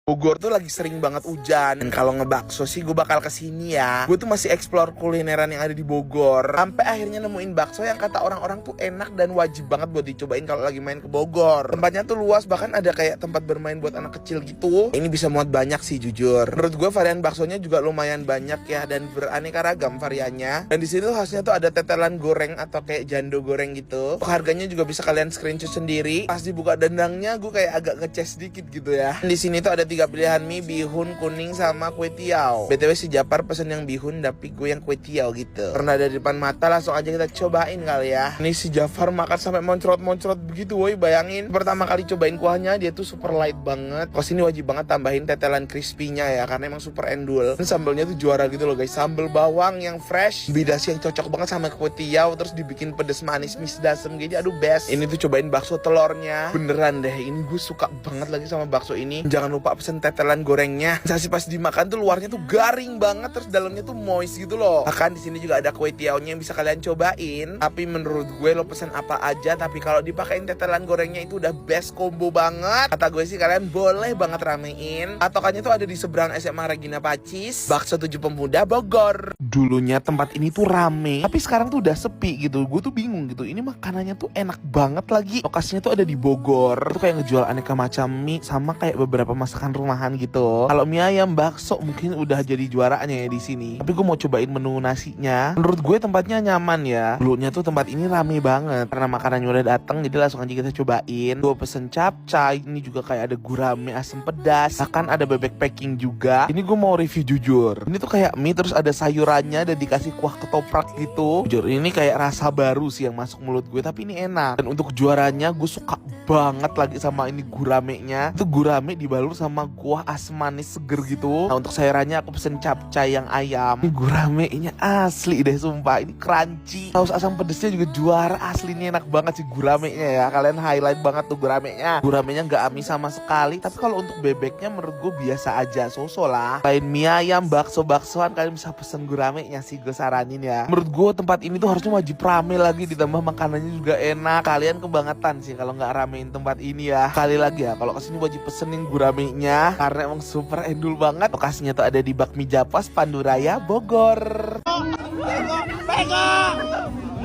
Bogor tuh lagi sering banget hujan. Dan kalau ngebakso sih gue bakal kesini ya. Gue tuh masih explore kulineran yang ada di Bogor. Sampai akhirnya nemuin bakso yang kata orang-orang tuh enak dan wajib banget buat dicobain kalau lagi main ke Bogor. Tempatnya tuh luas, bahkan ada kayak tempat bermain buat anak kecil gitu. Ini bisa muat banyak sih jujur. Menurut gue varian baksonya juga lumayan banyak ya, dan beraneka ragam variannya. Dan di sini tuh khasnya tuh ada tetelan goreng atau kayak jando goreng gitu. Harganya juga bisa kalian screenshot sendiri. Pas dibuka dendangnya gue kayak agak ngeces sedikit gitu ya. Dan di sini tuh ada 3 pilihan mie, bihun, kuning, sama kue tiaw. BTW si Japar pesen yang bihun, tapi gue yang kue tiaw gitu. Karena ada di depan mata, langsung aja kita cobain kali ya. Ini si Jafar makan sampai moncrot-moncrot begitu, woi, bayangin. Pertama kali cobain kuahnya, dia tuh super light banget. Kos ini wajib banget tambahin tetelan crispy-nya ya, karena emang super endul. Dan sambalnya tuh juara gitu loh guys. Sambal bawang yang fresh, bidasi yang cocok banget sama kue tiaw, terus dibikin pedes manis mis dasem gitu. Aduh best. Ini tuh cobain bakso telurnya. Beneran deh, ini gue suka banget lagi sama bakso ini. Jangan lupa pesen tetelan gorengnya. Sensasi pas dimakan tuh luarnya tuh garing banget, terus dalamnya tuh moist gitu loh. Bahkan di sini juga ada kue tiaonya yang bisa kalian cobain. Tapi menurut gue lo pesen apa aja, tapi kalau dipakein tetelan gorengnya itu udah best combo banget. Kata gue sih kalian boleh banget ramein. Patokannya tuh ada di seberang SMA Regina Pacis, Bakso 7 Pemuda Bogor. Dulunya tempat ini tuh rame, tapi sekarang tuh udah sepi gitu. Gue tuh bingung gitu. Ini makanannya tuh enak banget lagi. Lokasinya tuh ada di Bogor. Tuh kayak ngejual aneka macam mie sama kayak beberapa masakan rumahan gitu. Kalau mie ayam, bakso mungkin udah jadi juaranya ya di sini. Tapi gue mau cobain menu nasinya. Menurut gue tempatnya nyaman ya. Dulunya tuh tempat ini rame banget karena makanannya udah datang, jadi langsung aja kita cobain. Gue pesen capcay. Ini juga kayak ada gurame asam pedas. Bahkan ada bebek packing juga. Ini gue mau review jujur. Ini tuh kayak mie terus ada sayurannya dan dikasih kuah ketoprak gitu. Jujur ini kayak rasa baru sih yang masuk mulut gue, tapi ini enak. Dan untuk juaranya gue suka banget lagi sama ini guramenya. Itu gurame dibalur sama kuah asam manis seger gitu. Nah untuk sayurannya aku pesen capcay yang ayam. Ini guramenya asli deh sumpah. Ini crunchy. Saus asam pedesnya juga juara, asli ini enak banget sih guramenya ya. Kalian highlight banget tuh guramenya. Guramenya nggak amis sama sekali. Tapi kalau untuk bebeknya menurut gue biasa aja, so-so lah. Lain mie ayam, bakso-baksoan, kalian bisa pesen guramenya sih, gue saranin ya. Menurut gue tempat ini tuh harusnya wajib rame lagi, ditambah makanannya juga enak. Kalian kebangetan sih kalau nggak ramein tempat ini ya. Kali lagi ya, kalau kesini wajib pesenin guramenya karena emang super endul banget. Lokasinya tuh ada di Bakmi Japas, Panduraya, Bogor.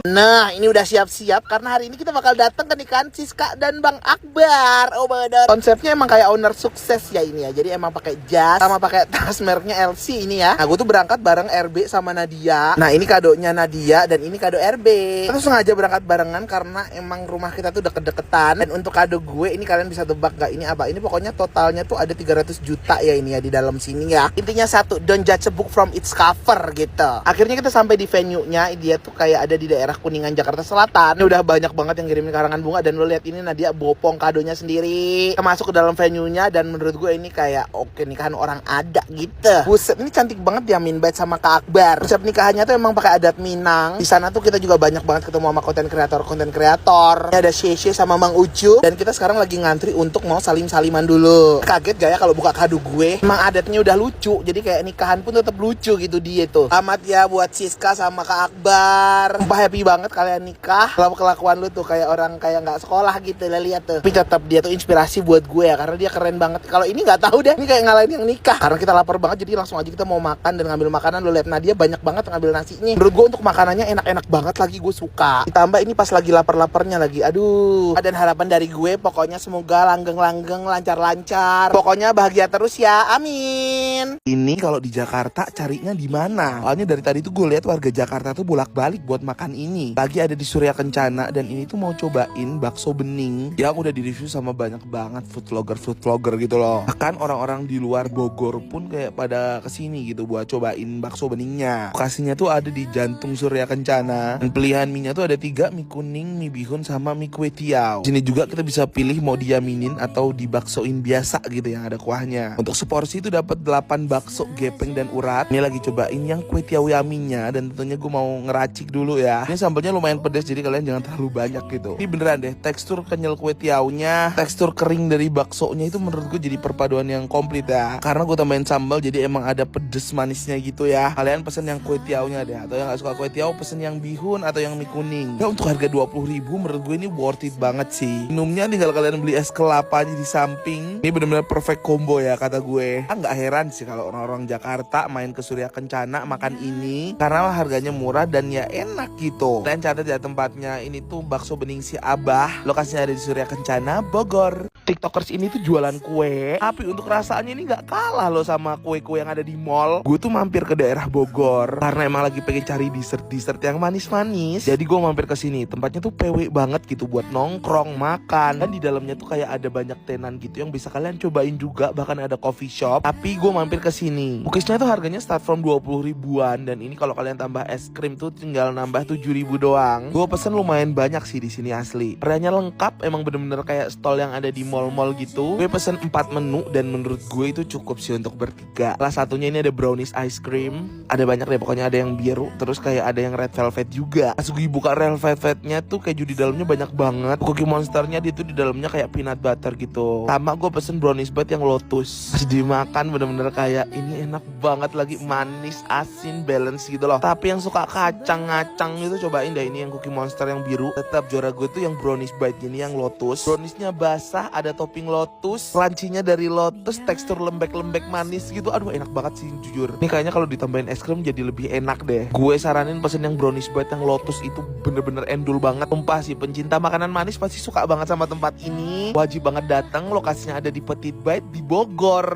Nah ini udah siap-siap karena hari ini kita bakal datang ke nikahan Siska dan Bang Akbar. Oh bener. Konsepnya emang kayak owner sukses ya ini ya. Jadi emang pakai jas sama pakai tas mereknya LC ini ya. Nah gue tuh berangkat bareng RB sama Nadia. Nah ini kadonya Nadia dan ini kado RB. Kita tuh sengaja berangkat barengan karena emang rumah kita tuh deket-deketan. Dan untuk kado gue ini kalian bisa tebak gak ini apa? Ini pokoknya totalnya tuh ada 300 juta ya ini ya di dalam sini ya. Intinya satu, don't judge a book from its cover gitu. Akhirnya kita sampai di venue-nya. Dia tuh kayak ada di daerah Kuningan, Jakarta Selatan. Ini udah banyak banget yang ngirimin karangan bunga. Dan lo lihat ini Nadia bopong kadonya sendiri. Kita masuk ke dalam venue-nya. Dan menurut gue ini kayak oke nikahan orang ada gitu. Buset, ini cantik banget ya Min Bait sama Kak Akbar. Konsep nikahannya tuh emang pakai adat Minang. Di sana tuh kita juga banyak banget ketemu sama konten kreator. Ini ada Sheshe sama Mang Ucu. Dan kita sekarang lagi ngantri untuk mau salim-saliman dulu. Kaget gak ya kalau buka kado gue? Emang adatnya udah lucu. Jadi kayak nikahan pun tetap lucu gitu dia tuh. Selamat ya buat Siska sama Kak Akbar. Sumpah happy banget kalian nikah. Kalau kelakuan lu tuh kayak orang kayak nggak sekolah gitu lah, lihat tuh. Tapi tetap dia tuh inspirasi buat gue ya, karena dia keren banget. Kalau ini nggak tahu deh, ini kayak ngalahin yang nikah. Karena kita lapar banget, jadi langsung aja kita mau makan dan ngambil makanan. Lo lihat Nadia banyak banget ngambil nasinya. Menurut gue untuk makanannya enak-enak banget lagi, gue suka. Ditambah ini pas lagi lapar-laparnya lagi. Aduh. Dan harapan dari gue pokoknya semoga langgeng-langgeng, lancar-lancar. Pokoknya bahagia terus ya. Amin. Ini kalau di Jakarta carinya di mana? Soalnya dari tadi tuh gue lihat warga Jakarta tuh bolak-balik buat makan ini. Lagi ada di Surya Kencana. Dan ini tuh mau cobain bakso bening yang udah direview sama banyak banget food vlogger gitu loh. Bahkan orang-orang di luar Bogor pun kayak pada kesini gitu buat cobain bakso beningnya. Lokasinya tuh ada di jantung Surya Kencana. Dan pilihan mie-nya tuh ada 3, mie kuning, mie bihun, sama mie kue tiaw. Sini juga kita bisa pilih mau diaminin atau dibaksoin biasa gitu yang ada kuahnya. Untuk seporsi itu dapat 8 bakso gepeng dan urat. Ini lagi cobain yang kue tiaw yaminya, dan tentunya gue mau ngeracik dulu ya. Ini sambalnya lumayan pedas, jadi kalian jangan terlalu banyak gitu. Ini beneran deh, tekstur kenyal kue tiaunya, tekstur kering dari baksonya itu menurut gue jadi perpaduan yang komplit ya. Karena gue tambahin sambal, jadi emang ada pedes manisnya gitu ya. Kalian pesen yang kue tiaunya deh, atau yang gak suka kue tiaw pesen yang bihun atau yang mie kuning. Ya untuk harga 20.000 menurut gue ini worth it banget sih. Minumnya tinggal kalian beli es kelapa aja di samping. Ini bener-bener perfect combo ya kata gue. Nggak heran sih kalau orang-orang Jakarta main ke Surya Kencana makan ini, karena harganya murah dan ya enak gitu. Dan catat ya tempatnya, ini tuh bakso bening si Abah, lokasinya ada di Surya Kencana, Bogor. TikTokers ini tuh jualan kue, tapi untuk rasanya ini nggak kalah loh sama kue-kue yang ada di mall. Gue tuh mampir ke daerah Bogor karena emang lagi pengen cari dessert yang manis-manis. Jadi gue mampir ke sini. Tempatnya tuh PW banget gitu buat nongkrong, makan. Dan di dalamnya tuh kayak ada banyak tenan gitu yang bisa kalian cobain juga, bahkan ada coffee shop. Tapi gue mampir ke sini. Cookiesnya tuh harganya start from 20 ribuan, dan ini kalau kalian tambah es krim tuh tinggal nambah 7.000 doang. Gue pesen lumayan banyak sih di sini asli. Areanya lengkap, emang bener-bener kayak stall yang ada di mall-mall gitu. Gue pesen 4 menu dan menurut gue itu cukup sih untuk bertiga. Salah satunya ini ada brownies ice cream. Ada banyak deh, pokoknya ada yang biru, terus kayak ada yang red velvet juga. Pas gue buka red velvetnya tuh keju di dalamnya banyak banget. Cookie monsternya dia tuh di dalamnya kayak peanut butter gitu. Sama gue pesen brownies bite yang lotus. Pas dimakan bener-bener kayak ini enak banget, lagi manis, asin, balance gitu loh. Tapi yang suka kacang-ngacang itu cobain deh ini yang cookie monster yang biru. Tetap juara gue tuh yang brownies bite ini yang lotus. Browniesnya basah, ada topping lotus, crunchy-nya dari lotus, tekstur lembek-lembek manis gitu. Aduh enak banget sih jujur. Ini kayaknya kalau ditambahin es krim jadi lebih enak deh. Gue saranin pesen yang brownies bite yang lotus itu bener-bener endul banget. Sumpah sih, pencinta makanan manis pasti suka banget sama tempat ini. Wajib banget datang, lokasinya ada di Petit Bite di Bogor.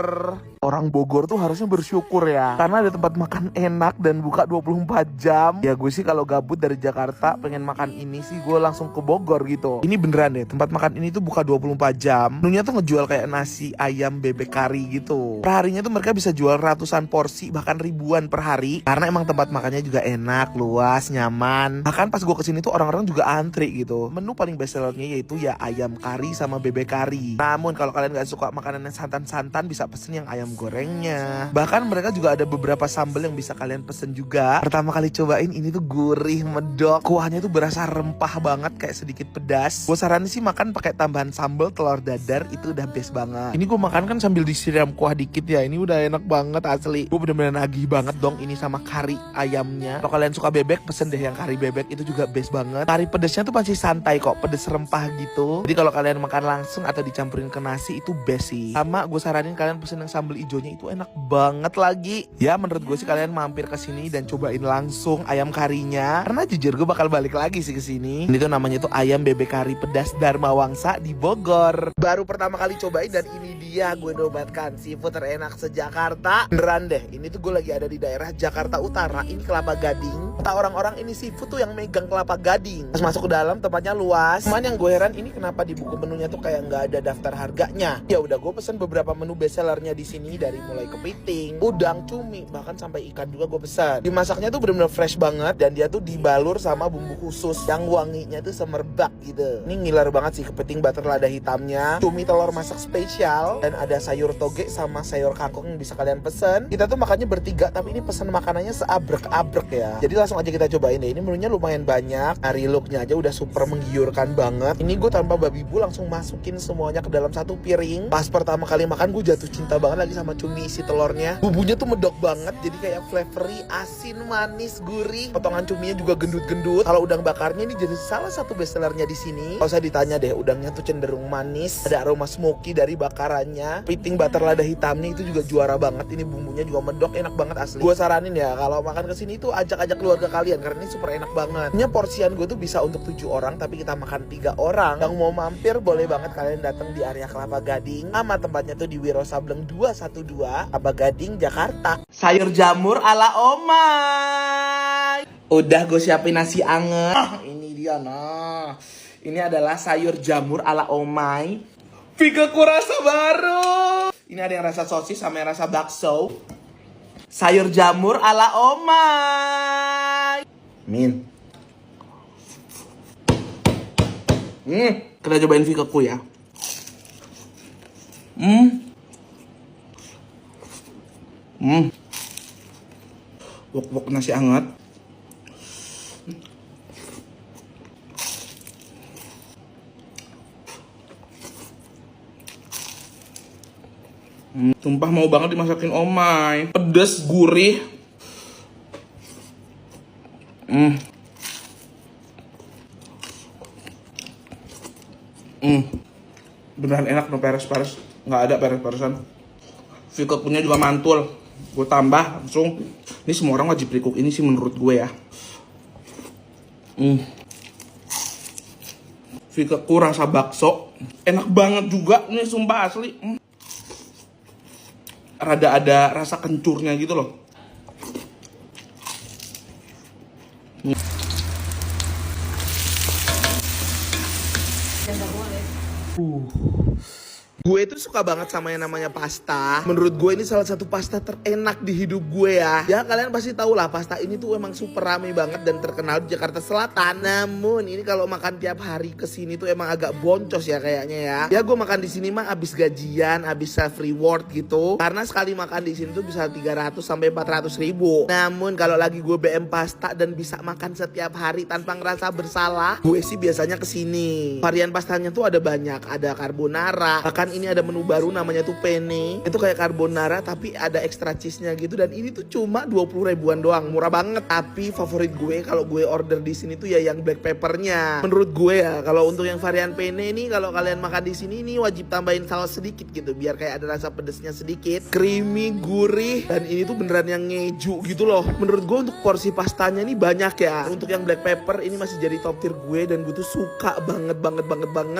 Orang Bogor tuh harusnya bersyukur ya, karena ada tempat makan enak dan buka 24 jam. Ya gue sih kalau gabut dari Jakarta pengen makan ini sih gue langsung ke Bogor gitu. Ini beneran deh, tempat makan ini tuh buka 24 jam. Menunya tuh ngejual kayak nasi, ayam, bebek kari gitu. Perharinya tuh mereka bisa jual ratusan porsi, bahkan ribuan per hari. Karena emang tempat makannya juga enak, luas, nyaman. Bahkan pas gue kesini tuh orang-orang juga antri gitu. Menu paling best sellernya yaitu ya ayam kari sama bebek kari. Namun kalau kalian gak suka makanan yang santan-santan, bisa pesen yang ayam gorengnya. Bahkan mereka juga ada beberapa sambal yang bisa kalian pesen juga. Pertama kali cobain ini tuh gurih, medok. Kuahnya tuh berasa rempah banget, kayak sedikit pedas. Gue saranin sih makan pakai tambahan sambal telur dadar, itu udah best banget. Ini gue makan kan sambil disiram kuah dikit ya. Ini udah enak banget asli. Gue bener-bener nagih banget dong ini sama kari ayamnya. Kalau kalian suka bebek, pesen deh yang kari bebek, itu juga best banget. Kari pedesnya tuh masih santai kok, pedes rempah gitu. Jadi kalau kalian makan langsung atau dicampurin ke nasi itu best sih. Sama gue saranin kalian pesen yang sambal ijonya, itu enak banget lagi. Ya menurut gue sih kalian mampir ke sini dan cobain langsung ayam karinya, karena jujur gue bakal balik lagi sih ke sini. Ini tuh namanya tuh ayam bebek kari pedas Dharma Wangsa di Bogor. Baru pertama kali cobain dan ini dia gue nobatkan seafood terenak se-Jakarta. Beneran deh, ini tuh gue lagi ada di daerah Jakarta Utara. Ini Kelapa Gading. Kata orang-orang ini seafood tuh yang megang Kelapa Gading. Pas masuk ke dalam tempatnya luas. Cuman yang gue heran ini kenapa di buku menunya tuh kayak nggak ada daftar harganya. Ya udah gue pesen beberapa menu bestsellernya di sini, dari mulai kepiting, udang, cumi, bahkan sampai ikan juga gue pesan. Dimasaknya tuh bener-bener fresh banget dan dia tuh dibalur sama bumbu khusus yang wanginya tuh semerbak gitu. Ini ngiler banget sih, kepiting butter lada hitamnya, cumi telur masak spesial, dan ada sayur toge sama sayur kangkung yang bisa kalian pesen. Kita tuh makannya bertiga, tapi ini pesen makanannya seabrek-abrek ya. Jadi langsung aja kita cobain deh. Ini menunya lumayan banyak. Dari looknya aja udah super menggiurkan banget. Ini gue tanpa babi bu langsung masukin semuanya ke dalam satu piring. Pas pertama kali makan gue jatuh cinta banget lagi sama cumi isi telurnya. Bumbunya tuh medok banget, jadi kayak flavory, asin, manis, gurih. Potongan cuminya juga gendut-gendut. Kalau udang bakarnya ini jadi salah satu bestsellernya di sini. Kalau saya ditanya deh, udangnya tuh cenderung manis, ada aroma smoky dari bakarannya. Kepiting butter lada hitamnya itu juga juara banget. Ini bumbunya juga medok, enak banget asli. Gue saranin ya kalau makan kesini tuh ajak-ajak keluarga kalian karena ini super enak banget. Ini porsian gue tuh bisa untuk 7 orang, tapi kita makan 3 orang. Yang mau mampir boleh banget kalian datang di area Kelapa Gading. Nama tempatnya tuh di Wiro Sableng 212, Kelapa Gading, Jakarta. Sayur jamur ala Omay. Udah gue siapin nasi anget. Ini dia nah. Ini adalah sayur jamur ala Omay. Vikaku rasa baru. Ini ada yang rasa sosis sama yang rasa bakso. Sayur jamur ala Omay. Min. Kita cobain Vikaku ya. Wok-wok nasi hangat. Sumpah mau banget dimasakin omai. Pedes, gurih. Beneran enak no peres-peres. Nggak ada peres-peresan. Fika punya juga mantul. Gue tambah langsung. Ini semua orang wajib recook ini sih menurut gue ya. Fika kurang rasa bakso. Enak banget juga. Ini sumpah asli. Rada ada rasa kencurnya gitu loh. Gue tuh suka banget sama yang namanya pasta. Menurut gue ini salah satu pasta terenak di hidup gue ya. Ya kalian pasti tahu lah pasta ini tuh emang super rame banget dan terkenal di Jakarta Selatan. Namun ini kalau makan tiap hari kesini tuh emang agak boncos ya kayaknya ya. Ya gue makan di sini mah abis gajian, abis self reward gitu. Karena sekali makan di sini tuh bisa 300 sampai 400 ribu. Namun kalau lagi gue BM pasta dan bisa makan setiap hari tanpa ngerasa bersalah, gue sih biasanya kesini. Varian pastanya tuh ada banyak, ada carbonara. Bahkan ini ada menu baru namanya tuh penne. Itu kayak carbonara tapi ada extra cheese-nya gitu dan ini tuh cuma 20 ribuan doang, murah banget. Tapi favorit gue kalau gue order di sini tuh ya yang black peppernya. Menurut gue ya, kalau untuk yang varian penne ini kalau kalian makan di sini ini wajib tambahin saus sedikit gitu biar kayak ada rasa pedesnya sedikit. Creamy, gurih dan ini tuh beneran yang ngeju gitu loh. Menurut gue untuk porsi pastanya ini banyak ya. Untuk yang black pepper ini masih jadi top tier gue dan gue tuh suka banget.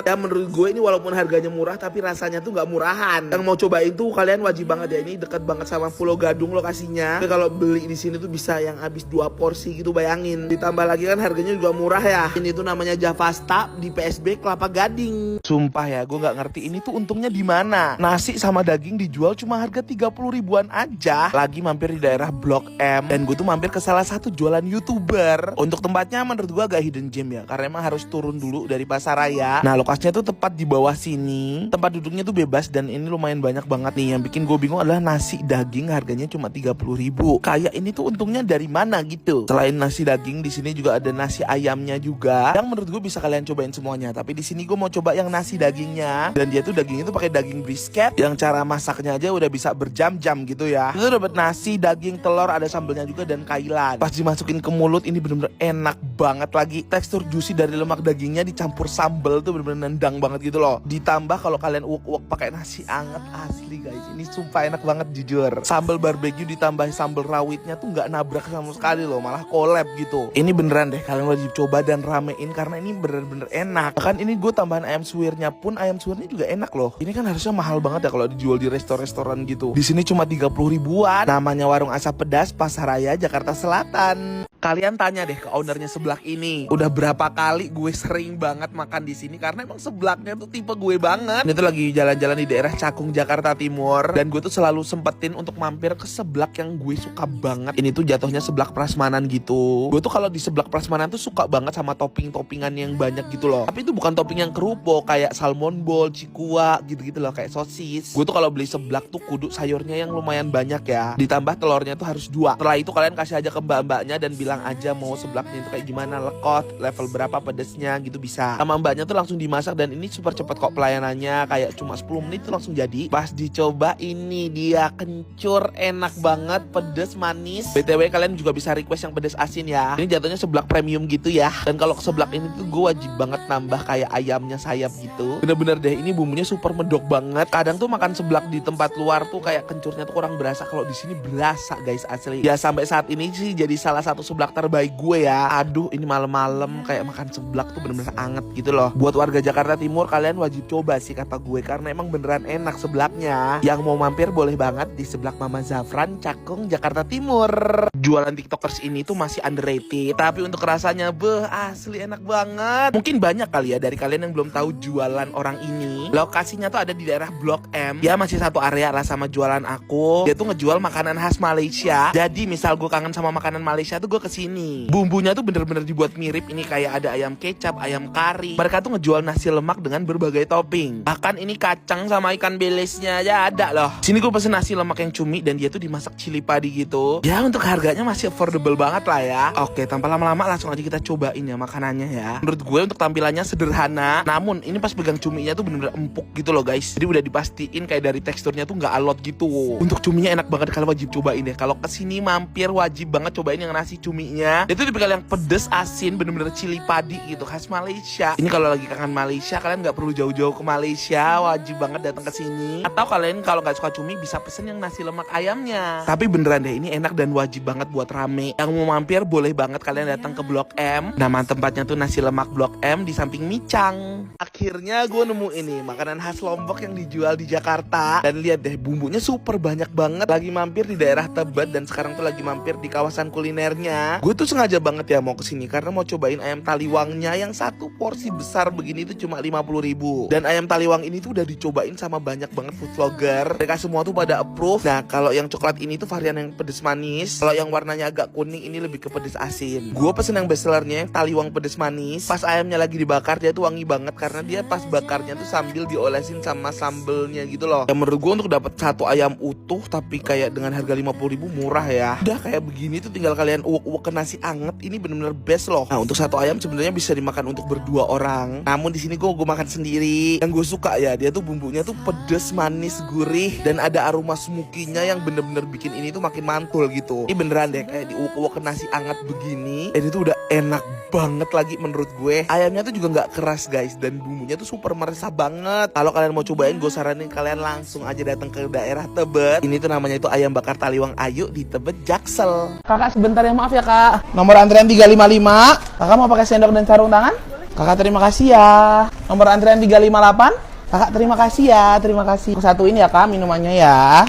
Ya menurut gue ini walaupun harganya murah tapi rasanya tuh nggak murahan. Yang mau cobain tuh kalian wajib banget ya, ini dekat banget sama Pulau Gadung lokasinya. Tapi kalau beli di sini tuh bisa yang habis 2 porsi gitu, bayangin. Ditambah lagi kan harganya juga murah ya. Ini tuh namanya Javasta di PSB Kelapa Gading. Sumpah ya, gue nggak ngerti ini tuh untungnya di mana. Nasi sama daging dijual cuma harga 30 ribuan aja. Lagi mampir di daerah Blok M dan gue tuh mampir ke salah satu jualan YouTuber. Untuk tempatnya menurut gue agak hidden gem ya, karena emang harus turun dulu dari Pasaraya. Nah lokasinya tuh tepat di bawah sini. Tempat duduknya tuh bebas dan ini lumayan banyak banget nih. Yang bikin gue bingung adalah nasi daging harganya cuma 30 ribu. Kayak ini tuh untungnya dari mana gitu. Selain nasi daging di sini juga ada nasi ayamnya juga. Yang menurut gue bisa kalian cobain semuanya. Tapi di sini gue mau coba yang nasi dagingnya. Dan dia tuh dagingnya tuh pakai daging brisket. Yang cara masaknya aja udah bisa berjam-jam gitu ya. Itu dapat nasi, daging, telur, ada sambelnya juga dan kailan. Pas dimasukin ke mulut ini bener-bener enak banget lagi. Tekstur juicy dari lemak dagingnya dicampur sambel tuh bener-bener nendang banget gitu loh. Ditambah kalau kalian uak-uak pakai nasi anget asli guys, ini sumpah enak banget jujur. Sambal barbeque ditambah sambal rawitnya tuh nggak nabrak sama sekali loh, malah collab gitu. Ini beneran deh kalian wajib coba dan ramein karena ini bener-bener enak. Bahkan ini gue tambahan ayam suwirnya pun, ayam suwirnya juga enak loh. Ini kan harusnya mahal banget ya kalau dijual di restoran gitu. Di sini cuma 30 ribuan. Namanya Warung Asap Pedas Pasaraya Jakarta Selatan. Kalian tanya deh ke ownernya seblak ini. Udah berapa kali gue sering banget makan di sini karena emang seblaknya tuh tipe gue banget. Ini tuh lagi jalan-jalan di daerah Cakung Jakarta Timur dan gue tuh selalu sempetin untuk mampir ke seblak yang gue suka banget. Ini tuh jatuhnya seblak prasmanan gitu. Gue tuh kalau di seblak prasmanan tuh suka banget sama topping-toppingan yang banyak gitu loh. Tapi itu bukan topping yang kerupuk kayak salmon bowl, cikua gitu-gitu loh, kayak sosis. Gue tuh kalau beli seblak tuh kudu sayurnya yang lumayan banyak ya. Ditambah telurnya tuh harus 2. Setelah itu kalian kasih aja ke mbak-mbaknya dan bilang aja mau seblaknya itu kayak gimana, lekot, level berapa pedesnya gitu bisa. Sama mbaknya tuh langsung dimasak dan ini super cepet kok pelayanannya, kayak cuma 10 menit tuh langsung jadi. Pas dicoba ini dia kencur, enak banget, pedes, manis. BTW kalian juga bisa request yang pedes asin ya. Ini jatuhnya seblak premium gitu ya. Dan kalau ke seblak ini tuh gue wajib banget nambah kayak ayamnya sayap gitu. Bener-bener deh ini bumbunya super medok banget. Kadang tuh makan seblak di tempat luar tuh kayak kencurnya tuh kurang berasa, kalau di sini berasa guys asli. Ya sampai saat ini sih jadi salah satu seblak terbaik gue ya. Aduh ini malam-malam kayak makan seblak tuh bener-bener anget gitu loh. Buat warga Jakarta Timur kalian wajib coba sih kata gue karena emang beneran enak seblaknya. Yang mau mampir boleh banget di seblak Mama Zafran Cakung Jakarta Timur. Jualan tiktokers ini tuh masih underrated, tapi untuk rasanya asli enak banget. Mungkin banyak kali ya dari kalian yang belum tahu jualan orang ini. Lokasinya tuh ada di daerah Blok M. Dia masih satu area lah sama jualan aku. Dia tuh ngejual makanan khas Malaysia. Jadi misal gue kangen sama makanan Malaysia tuh gue ke kesini. Bumbunya tuh bener-bener dibuat mirip. Ini kayak ada ayam kecap, ayam kari. Mereka tuh ngejual nasi lemak dengan berbagai topping. Bahkan ini kacang sama ikan belesnya aja ada loh. Sini gue pesen nasi lemak yang cumi dan dia tuh dimasak cili padi gitu. Ya untuk harganya masih affordable banget lah ya. Oke, tanpa lama-lama langsung aja kita cobain ya makanannya ya. Menurut gue untuk tampilannya sederhana, namun ini pas pegang cuminya tuh bener-bener empuk gitu loh guys. Jadi udah dipastiin kayak dari teksturnya tuh nggak alot gitu. Untuk cuminya enak banget, kalian wajib cobain deh. Kalau kesini mampir wajib banget cobain yang nasi cuminya. Itu tipikal yang pedes asin, bener-bener cili padi gitu, khas Malaysia. Ini kalau lagi kangen Malaysia, kalian nggak perlu jauh-jauh ke Malaysia, wajib banget datang ke sini. Atau kalian kalau nggak suka cumi bisa pesen yang nasi lemak ayamnya. Tapi beneran deh, ini enak dan wajib banget buat rame. Yang mau mampir boleh banget kalian datang ke Blok M. Nama tempatnya tuh nasi lemak Blok M di samping Micang. Akhirnya gue nemu ini makanan khas Lombok yang dijual di Jakarta. Dan lihat deh, bumbunya super banyak banget. Lagi mampir di daerah Tebet dan sekarang tuh lagi mampir di kawasan kulinernya. Gue tuh sengaja banget ya mau kesini karena mau cobain ayam taliwangnya yang satu porsi besar begini tuh cuma 50.000. Dan ayam taliwang ini tuh udah dicobain sama banyak banget food vlogger. Mereka semua tuh pada approve. Nah kalau yang coklat ini tuh varian yang pedes manis. Kalau yang warnanya agak kuning ini lebih ke pedes asin. Gue pesen yang bestsellernya yang taliwang pedes manis. Pas ayamnya lagi dibakar dia tuh wangi banget karena dia pas bakarnya tuh sambil diolesin sama sambelnya gitu loh. Yang menurut gue untuk dapat satu ayam utuh tapi kayak dengan harga 50.000 murah ya. Udah kayak begini tuh tinggal kalian uwek-uwek ke nasi anget. Ini bener-bener best loh. Nah untuk satu ayam sebenarnya bisa dimakan untuk berdua orang. Namun di sini gue makan sendiri. Yang gue suka ya dia tuh bumbunya tuh pedes manis gurih dan ada aroma smokinya yang bener-bener bikin ini tuh makin mantul gitu. Ini beneran deh kayak diuwek-uwek ke nasi anget begini. Dan itu udah enak banget lagi menurut gue. Ayamnya tuh juga nggak keras guys dan bumbunya tuh super meresap banget. Kalau kalian mau cobain gue saranin kalian langsung aja datang ke daerah Tebet. Ini tuh namanya itu ayam bakar taliwang Ayu di Tebet Jaksel. Kakak sebentar ya, maaf ya kak. Nomor antrian 355. Kakak mau pakai sendok dan sarung tangan? Kakak terima kasih ya. Nomor antrian 358. Kakak terima kasih ya, terima kasih. Satu ini ya kak minumannya ya.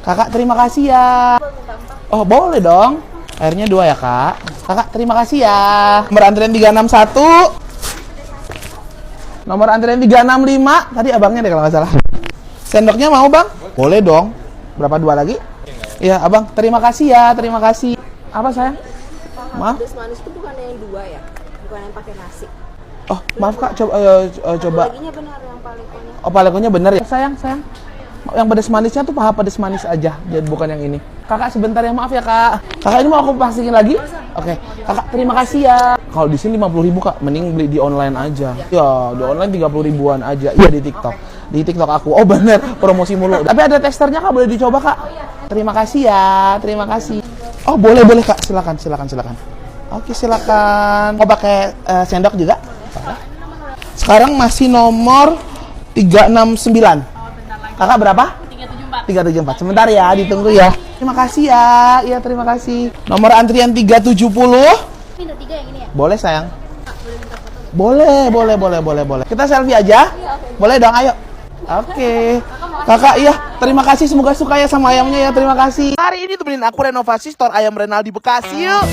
Kakak terima kasih ya. Oh boleh dong. Airnya 2 ya kak. Kakak terima kasih ya. Nomor antrian 361. Nomor antrian 365. Tadi abangnya deh kalau nggak salah. Sendoknya mau bang? Boleh dong. Berapa 2 lagi? Iya abang, terima kasih ya, terima kasih. Apa sayang? Maaf. Pedas manis itu bukan yang 2 ya? Bukan yang pakai nasi. Oh maaf kak, coba. Laginya benar yang palekonya. Oh palekonya bener ya? Sayang. Yang pedas manisnya tuh paha pedas manis aja, jadi bukan yang ini. Kakak sebentar ya, maaf ya kak. Kakak ini mau aku pastikan lagi? Oke. Kakak terima kasih ya. Kalau di sini 50.000 kak, mending beli di online aja. Ya di online 30.000-an aja. Iya di TikTok. Di TikTok aku. Oh bener, promosi mulu. Tapi ada testernya kak, boleh dicoba kak. Terima kasih ya, terima kasih. Oh boleh kak, silakan. Oke silakan. Mau pakai sendok juga? Sekarang masih nomor 369. Kakak berapa? 374. Sebentar ya, ditunggu ya. Terima kasih ya. Iya, terima kasih. Nomor antrian 370. Minta 3 yang ini ya? Boleh, sayang. Boleh minta foto? Boleh. Kita selfie aja? Iya, oke. Boleh dong, ayo. Oke. Kakak, iya. Terima kasih, semoga suka ya sama ayamnya ya. Terima kasih. Hari ini temenin aku renovasi store ayam Renal di Bekasi yuk.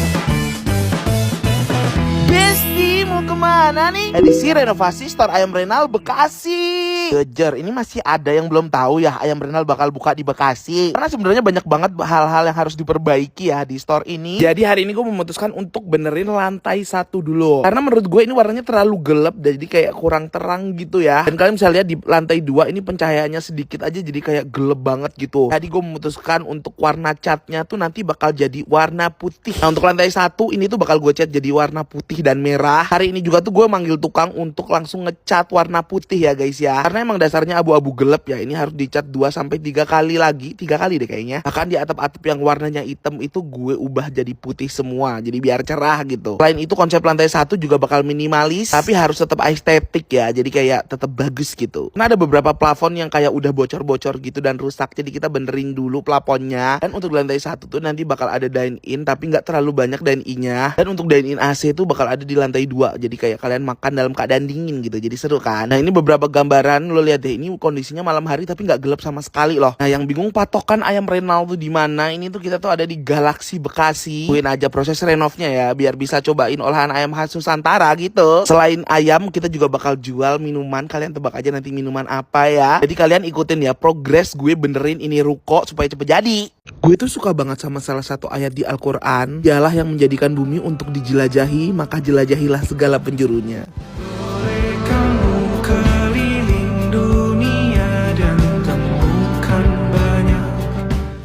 Besti, mau kemana nih? Edisi renovasi store ayam Renal Bekasi. Kejar, ini masih ada yang belum tahu ya ayam Renal bakal buka di Bekasi. Karena sebenarnya banyak banget hal-hal yang harus diperbaiki ya di store ini. Jadi hari ini gue memutuskan untuk benerin lantai 1 dulu. Karena menurut gue ini warnanya terlalu gelap, jadi kayak kurang terang gitu ya. Dan kalian bisa lihat di lantai 2 ini pencahayaannya sedikit aja jadi kayak gelap banget gitu. Jadi gue memutuskan untuk warna catnya tuh nanti bakal jadi warna putih. Nah untuk lantai 1 ini tuh bakal gue cat jadi warna putih dan merah. Hari ini juga tuh gue manggil tukang untuk langsung ngecat warna putih ya guys ya. Karena emang dasarnya abu-abu gelap ya. Ini harus dicat 2-3 kali lagi. 3 kali deh kayaknya. Bahkan di atap-atap yang warnanya hitam itu gue ubah jadi putih semua. Jadi biar cerah gitu. Selain itu konsep lantai 1 juga bakal minimalis. Tapi harus tetap estetik ya. Jadi kayak tetap bagus gitu. Nah ada beberapa plafon yang kayak udah bocor-bocor gitu dan rusak. Jadi kita benerin dulu plafonnya. Dan untuk lantai 1 tuh nanti bakal ada dine-in. Tapi nggak terlalu banyak dine-in-nya. Dan untuk dine-in AC tuh bakal ada di lantai 2. Jadi kayak kalian makan dalam keadaan dingin gitu. Jadi seru kan. Nah ini beberapa gambaran. Lo lihat deh, ini kondisinya malam hari tapi nggak gelap sama sekali loh. Nah yang bingung patokan ayam Renal tuh di mana? Ini tuh kita tuh ada di Galaxy Bekasi. Tungguin aja proses renovnya ya, biar bisa cobain olahan ayam khas Nusantara gitu. Selain ayam, kita juga bakal jual minuman. Kalian tebak aja nanti minuman apa ya. Jadi kalian ikutin ya progres gue benerin ini ruko supaya cepet jadi. Gue tuh suka banget sama salah satu ayat di Al-Quran. Dialah yang menjadikan bumi untuk dijelajahi, maka jelajahilah segala penjurunya.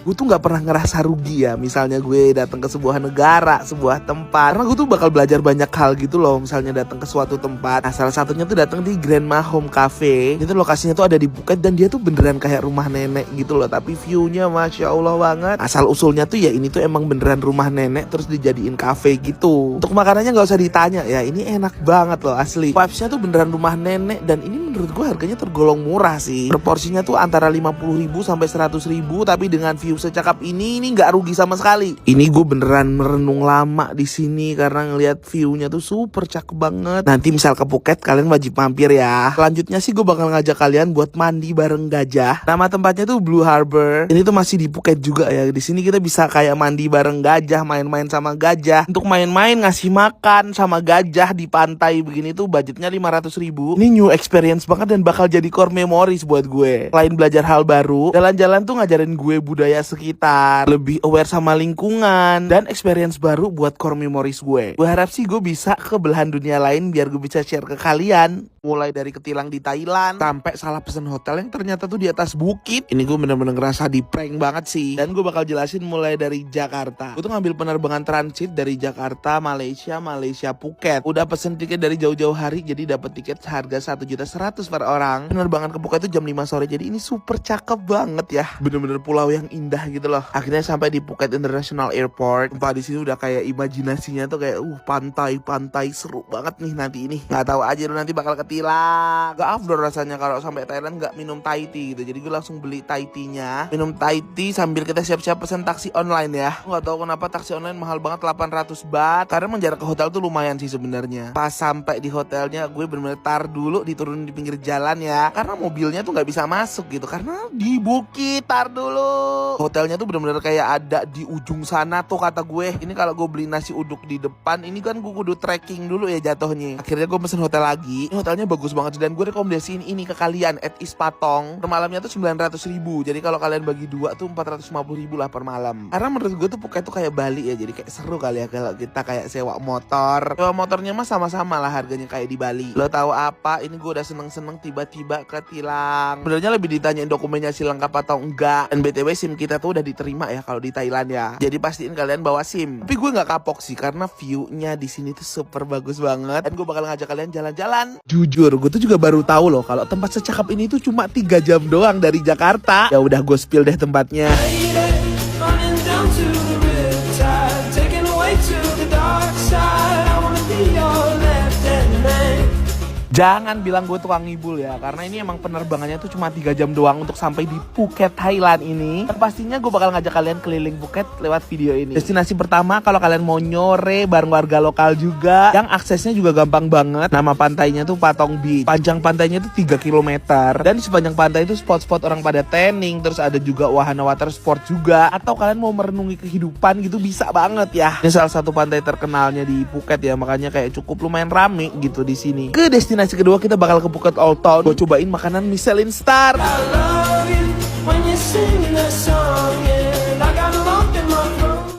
Gue tuh gak pernah ngerasa rugi ya. Misalnya gue datang ke sebuah negara, sebuah tempat, karena gue tuh bakal belajar banyak hal gitu loh. Misalnya datang ke suatu tempat, nah salah satunya tuh datang di Grandma Home Cafe. Itu lokasinya tuh ada di Phuket dan dia tuh beneran kayak rumah nenek gitu loh. Tapi view-nya Masya Allah banget. Asal usulnya tuh ya ini tuh emang beneran rumah nenek terus dijadiin cafe gitu. Untuk makanannya gak usah ditanya ya, ini enak banget loh asli. Vibes-nya tuh beneran rumah nenek dan ini menurut gue harganya tergolong murah sih. Proporsinya tuh antara 50.000 sampai 100.000, tapi dengan view secakap ini nggak rugi sama sekali. Ini gue beneran merenung lama di sini karena ngelihat view-nya tuh super cakep banget. Nanti misal ke Phuket kalian wajib mampir ya. Selanjutnya sih gue bakal ngajak kalian buat mandi bareng gajah. Nama tempatnya tuh Blue Harbor. Ini tuh masih di Phuket juga ya. Di sini kita bisa kayak mandi bareng gajah, main-main sama gajah. Untuk main-main ngasih makan sama gajah di pantai begini tuh budgetnya 500.000. Ini new experience banget dan bakal jadi core memories buat gue. Selain belajar hal baru, jalan-jalan tuh ngajarin gue budaya sekitar, lebih aware sama lingkungan, dan experience baru buat core memories gue. Gue harap sih gue bisa ke belahan dunia lain biar gue bisa share ke kalian. Mulai dari ketilang di Thailand sampai salah pesen hotel yang ternyata tuh di atas bukit. Ini gue bener-bener ngerasa di prank banget sih. Dan gue bakal jelasin mulai dari Jakarta. Gue tuh ngambil penerbangan transit dari Jakarta, Malaysia, Phuket. Udah pesen tiket dari jauh-jauh hari, jadi dapat tiket seharga 1.100.000 per orang. Penerbangan ke Phuket tuh jam 5 sore, jadi ini super cakep banget ya. Bener-bener pulau yang indah gitu loh. Akhirnya sampai di Phuket International Airport. Tempat di sini udah kayak imajinasinya tuh kayak pantai seru banget nih nanti ini. Nggak tahu aja lu nanti bakal ketilang. Gak afdol rasanya kalau sampai Thailand nggak minum Thai tea gitu. Jadi gue langsung beli Thai tea-nya, minum Thai tea sambil kita siap-siap pesen taksi online ya. Nggak tahu kenapa taksi online mahal banget 800 baht. Karena menjarak ke hotel tuh lumayan sih sebenarnya. Pas sampai di hotelnya gue bener-bener tar dulu, diturunin di pinggir jalan ya. Karena mobilnya tuh nggak bisa masuk gitu. Karena di bukit, tar dulu. Hotelnya tuh bener-bener kayak ada di ujung sana tuh kata gue. Ini kalau gue beli nasi uduk di depan, ini kan gue kudu trekking dulu ya jatuhnya. Akhirnya gue pesen hotel lagi. Ini hotelnya bagus banget dan gue rekomendasiin ini ke kalian. At East Patong. Per malamnya tuh 900.000. Jadi kalau kalian bagi dua tuh 450.000 lah per malam. Karena menurut gue tuh Phuket tuh kayak Bali ya. Jadi kayak seru kali ya kalau kita kayak sewa motor. Sewa motornya mah sama-sama lah harganya kayak di Bali. Lo tahu apa? Ini gue udah seneng-seneng tiba-tiba ketilang. Sebenarnya lebih ditanyain dokumennya sih lengkap atau enggak. Dan BTW SIM kita tuh udah diterima ya kalau di Thailand ya. Jadi pastiin kalian bawa SIM. Tapi gue nggak kapok sih karena view-nya di sini tuh super bagus banget. Dan gue bakal ngajak kalian jalan-jalan. Jujur, gue tuh juga baru tahu loh kalau tempat secakap ini tuh cuma 3 jam doang dari Jakarta. Ya udah gue spill deh tempatnya. Jangan bilang gue tukang ngibul ya, karena ini emang penerbangannya tuh cuma 3 jam doang untuk sampai di Phuket, Thailand ini. Dan pastinya gue bakal ngajak kalian keliling Phuket lewat video ini. Destinasi pertama kalau kalian mau nyore bareng warga lokal juga, yang aksesnya juga gampang banget. Nama pantainya tuh Patong Beach. Panjang pantainya tuh 3 km. Dan di sepanjang pantai itu spot-spot orang pada tanning, terus ada juga wahana water sport juga. Atau kalian mau merenungi kehidupan gitu bisa banget ya. Ini salah satu pantai terkenalnya di Phuket ya, makanya kayak cukup lumayan rame gitu di sini. Ke destinasi kedua kita bakal ke Phuket Old Town. Gue cobain makanan Michelin Star.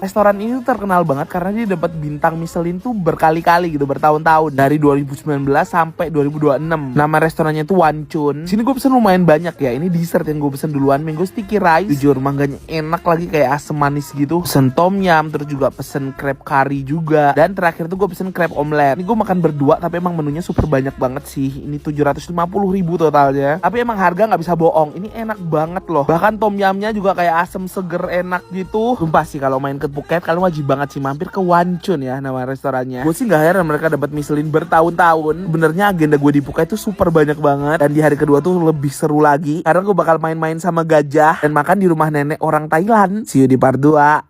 Restoran ini tuh terkenal banget karena dia dapat bintang Michelin tuh berkali-kali gitu, bertahun-tahun, dari 2019 sampai 2026. Nama restorannya tuh Wan Chun. Sini gue pesen lumayan banyak ya. Ini dessert yang gue pesen duluan, mango sticky rice. Jujur mangganya enak lagi kayak asam manis gitu. Pesen tom yum, terus juga pesen crab curry juga. Dan terakhir tuh gue pesen crab omelet. Ini gue makan berdua tapi emang menunya super banyak banget sih. Ini 750.000 totalnya. Tapi emang harga nggak bisa bohong. Ini enak banget loh. Bahkan tom yumnya juga kayak asam seger enak gitu. Sumpah sih kalau main ke Phuket kalian wajib banget sih mampir ke Wan Chun ya nama restorannya. Gue sih gak heran mereka dapat Michelin bertahun-tahun. Benernya agenda gue di Phuket tuh super banyak banget. Dan di hari kedua tuh lebih seru lagi karena gue bakal main-main sama gajah dan makan di rumah nenek orang Thailand. See you di part 2.